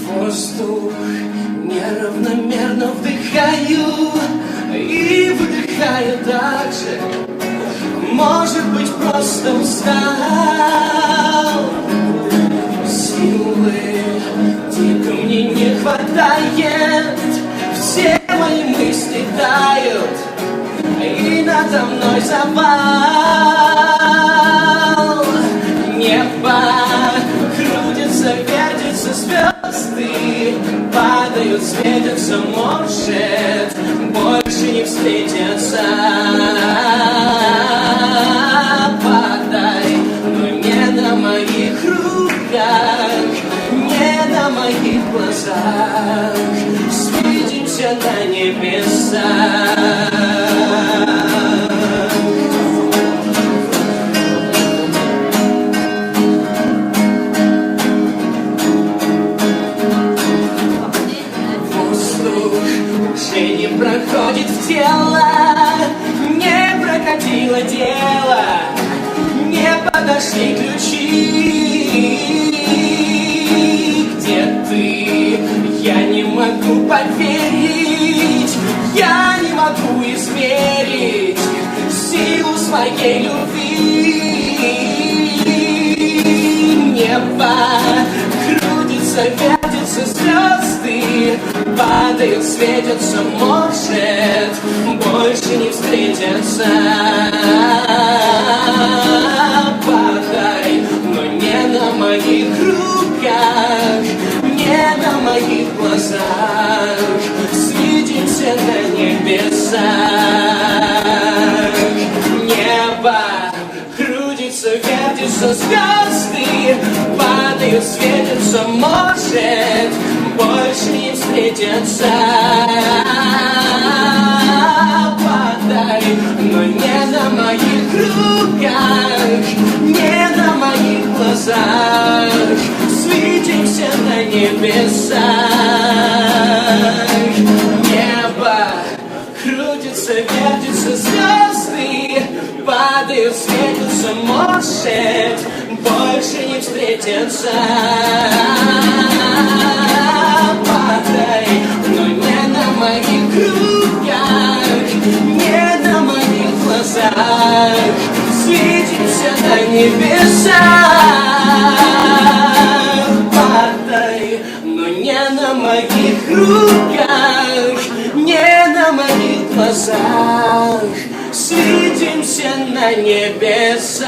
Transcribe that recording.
Воздух неравномерно вдыхаю и выдыхаю так же. Может быть, просто устал. Силы дико мне не хватает. Все мои мысли тают, и надо мной завал. Небо крутится, вертится, звезды падают, светятся, может, больше не встретятся. Падай, но не на моих руках, не на моих глазах. Свидимся на небесах. Не проходит в тело, не прокатило дело, не подошли ключи. Где ты? Я не могу поверить, я не могу измерить силу своей любви. Небо крутится, вертится, звезды падают, светятся, может, больше не встретятся. Падай, но не на моих руках, не на моих глазах. Свидимся на небесах. Небо крутится, вертится, звезды падают, светятся, может, больше не встретятся. Падай, но не на моих руках, не на моих глазах. Свидимся на небесах. Небо крутится, вертится, звезды падают, светятся, может, больше не встретятся. Падай, но не на моих руках, не на моих глазах. Свидимся на небесах. Падай, но не на моих руках, не на моих глазах. Свидимся на небесах.